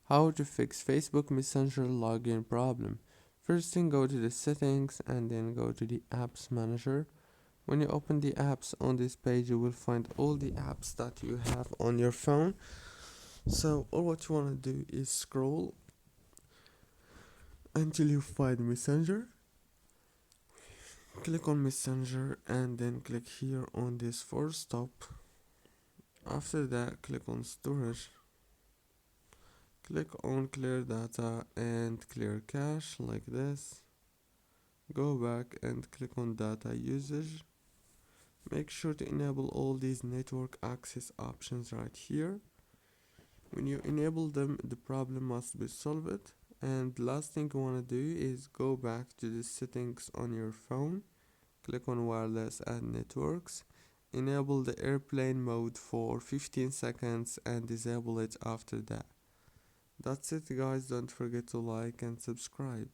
How to fix Facebook Messenger login problem. First thing, go to the settings and then go to the apps manager. When you open the apps on this page, you will find all the apps that you have on your phone. So all what you want to do is scroll until you find Messenger. Click on Messenger and then click here on this force stop. After that, click on storage. Click on clear data and clear cache like this. Go back and click on data usage. Make sure to enable all these network access options right here. When you enable them, the problem must be solved. And last thing you want to do is go back to the settings on your phone. Click on wireless and networks. Enable the airplane mode for 15 seconds and disable it after that. That's it guys, don't forget to like and subscribe.